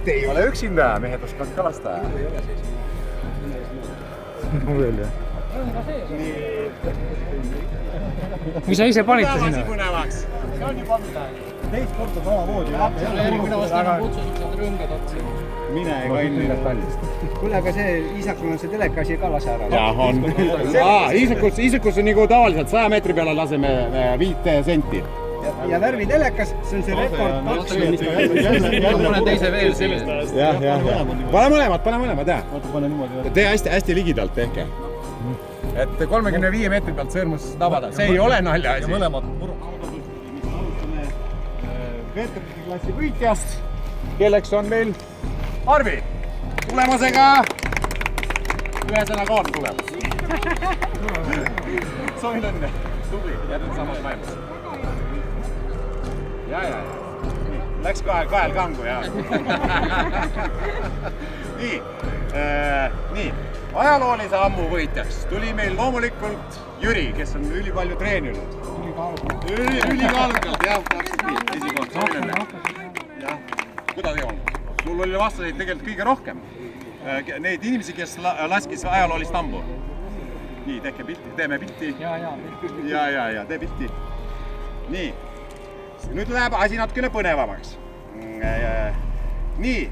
Te ei ole üksinda, mehed oskavad kalastada. No veel jah. Mis sa ise panite sinna? Põnevaks. See on juba midagi. Teist korda samamoodi. Mina vastan kutsused rõngad otsi. Mine ei kalli. Kuule, aga see Iisakul on see telekasi ka lase ära. Jah, on. Iisakus on nagu tavaliselt 100 meetri peale laseme 5 senti. Ja värvitelekas, see on see rekord. Panen teise veel siia. Jah. Pane mõlemad, jah. Tee hästi ligidalt tehke. Et 35 meetri pealt sõrmus tabada, see ei ole nalja asi. Mõlemad alustame Peeterki klassi võitjast, kelleks on meil Arvi. Tulemusega ühesõnaga on tulemus. Soovin õnne. Tubli, jätnud samas maailmas. Ja. Läks kahel kangu, ja. Nii. Ajaloolise ammu võitjaks tuli meil loomulikult Jüri, kes on ülipalju treeninud. Ülikaalukalt, jah, täpselt nii. Esikoht, soovin õnne. Kuidas ei olnud? Sul oli vastaseid tegelikult kõige rohkem. Neid inimesi, kes laskis ajaloolist ammu. Nii, teeme pilti. Ja, tee pilti. Nii. Nüüd läheb asi natukene põnevamaks. Nii,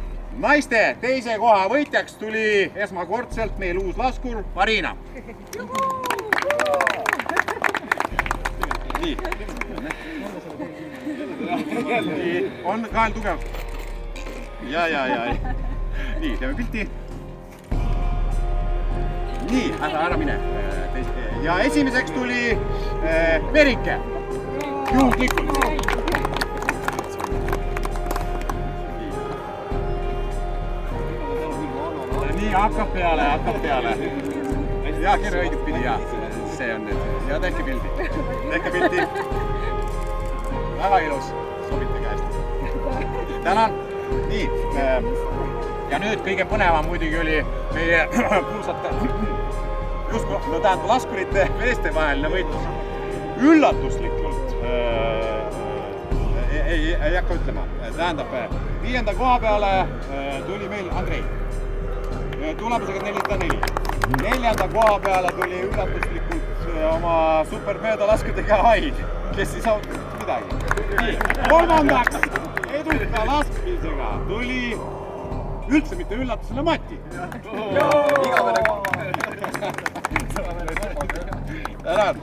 naiste teise koha võitjaks tuli esmakordselt meil uus laskur Marina. Nii. On kael tugev. Ja. Nii, teeme pilti. Nii, ära mine. Ja esimeseks tuli Merike. Juhuslikult. Nii, hakkab peale. Ja, kirja õiget pidi, ja. See on nüüd. Ja tehke pildi. Väga ilus. Sobite käest. Tänan. Nii. Ja nüüd kõige põnevam muidugi oli meie kuulsate laskurite meeste vaheline võitlus. Üllatuslikult. Ei hakka ütlema. Tähendab, 5. koha peale tuli meil Andrei. Tulemusega 404. 4. koha peale tuli üllatuslikult oma supermööda laskudega Aid, kes ei saanud midagi. Nii, 3. eduka laskmisega tuli üldse mitte üllatusele Mati. Tänan.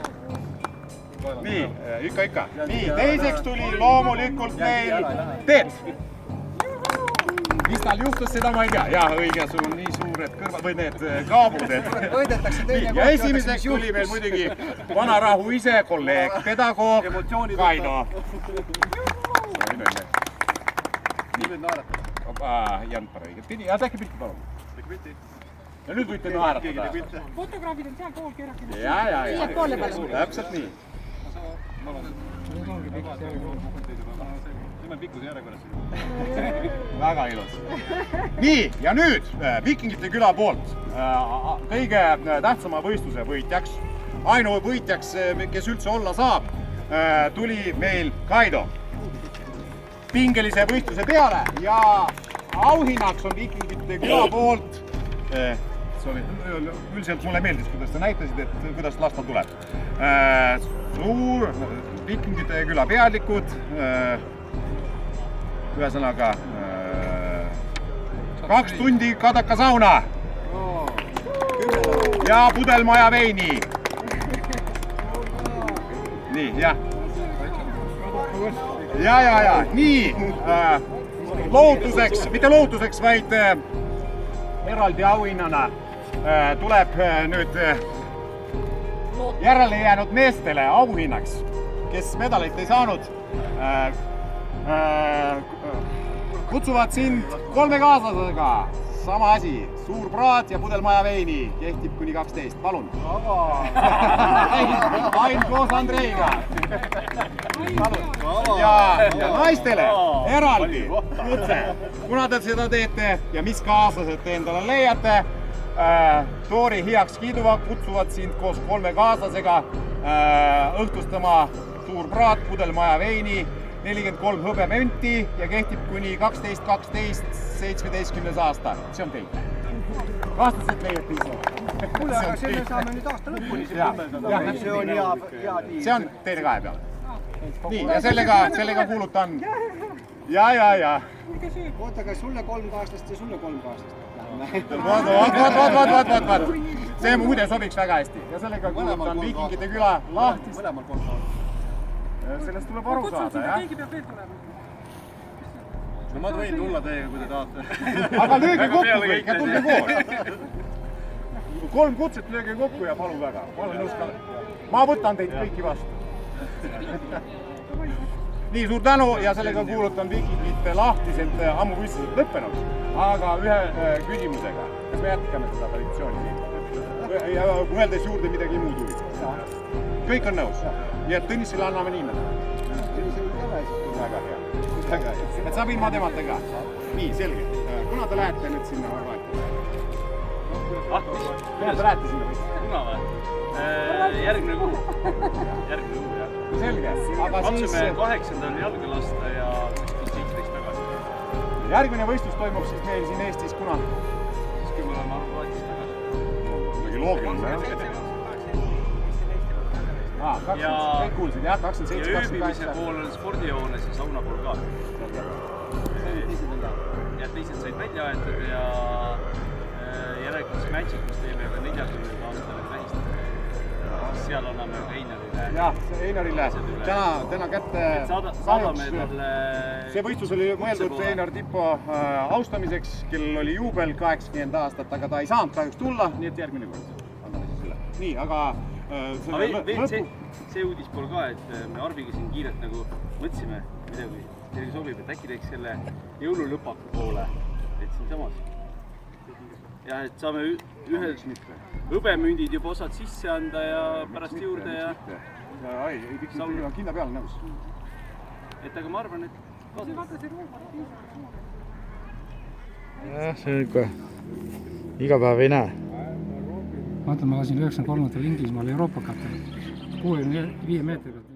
Nii, ikka. Nii, teiseks tuli loomulikult meil Teet. Mis tal juhtus, seda ma ei tea. Jah, õige, sul on nii suured kõrvad või need kaabud. Ja esimeseks tuli meil muidugi vanarahu ise, kolleeg, pedagoog Kaido. Janpar õiget pidi. Ja tehke pilti, palun. Ja nüüd võite naeratada. Fotograafid on seal pool keerakene. Ja. Täpselt nii. Väga ilus. Nii, ja nüüd Vikingite küla poolt kõige tähtsama võistluse võitjaks, ainu võitjaks, kes üldse olla saab, tuli meil Kaido. Pingelise võistluse peale ja auhinnaks on Vikingite küla poolt. Üldiselt mulle meeldis, kuidas te näitasid, et kuidas lasta tuleb. Suur Vikingite küla pealikud, ühesõnaga 2 tundi Kadaka sauna ja pudelmaja veini. Nii, jah. Ja. Nii, lootuseks, mitte lootuseks, vaid eraldi auhinnana tuleb nüüd järele jäänud meestele auhinnaks, kes medalit ei saanud. Kutsuvad sind 3 kaaslasega. Sama asi, suur praat ja pudelmaja veini. Kehtib kuni 12, palun. Ain koos Andreiga. Ja naistele eraldi kutse. Kuna te seda teete ja mis kaaslased te endale leiate, Toori heaks kiiduva kutsuvad sind koos 3 kaaslasega õhtustama suur praat, pudelmaja veini 43 hõbemünti ja kehtib kuni 12, 17 aasta. See on teil. Vastased leiate ise. kuule, aga selle saame nüüd aasta lõpuni. See on hea diil. See on teine kahe peal. Nii, ja sellega kuulutan. Ja. oota, kas sulle 3 kaaslast ja sulle 3 kaaslast? Vaat. See muide sobiks väga hästi. Ja sellega kuulutan Viikingite küla lahti. mõlemal 3 aastat. Sellest tuleb aru saada, jah? keegi peab veel tulema. No ma võin tulla teiega, kui te tahate. Aga lööge kokku kõik ja tulge koos. 3 kutset lööge kokku ja palun väga. Ma võtan teid kõiki vastu. Nii, suur tänu ja sellega kuulutan Viikingite lahtised ammuvõistlused lõppenud. Aga ühe küsimusega. Kas me jätkame seda traditsiooni siin? Ja mõeldes juurde midagi muud huvitav. Kõik on nõus. Nii et Tõnissile anname niimoodi. Väga hea. Et saab ilma temata ka. Nii, selge. Kuna te lähete nüüd sinna Horvaatiasse? Kuna te lähete sinna võistlema? Kuna või? Järgmine kuu, jah. Selge. Aga siis... Katsume 8. jalga lasta ja 17 tagasi. Järgmine võistlus toimub siis meil siin Eestis kuna? Siis kui me oleme Horvaatias tagasi. Muidugi loogiline, jah? Kõik kuulsid, jah? 27, 28. Ja ööbimise pool on spordijoones ja sauna pool ka. Ja teised said välja aetud ja järelikult Magikus teeme ka 40 aastane vähistada. Seal anname ka Einarile. Jah, Einarile täna kätte saadame talle... See võistlus oli mõeldud Einar Tipo austamiseks, kellel oli juubel 80 aastat, aga ta ei saanud kahjuks tulla, nii et järgmine kord anname siis üle. Nii, aga... See uudis pool ka, et me Arviga siin kiirelt nagu mõtlesime midagi, kellegi sobib, et äkki teeks selle jõululõpaku poole, et siinsamas. Ja et saame ühed hõbemündid juba osad sisse anda ja pärast juurde ja... Ei pidi kinda peal nõus. Et aga ma arvan, et... See on ikka igapäev ei näe. Ma mõtlen, ma lasin 93. Inglismaal Euroopa kapteni 65 meetri pealt.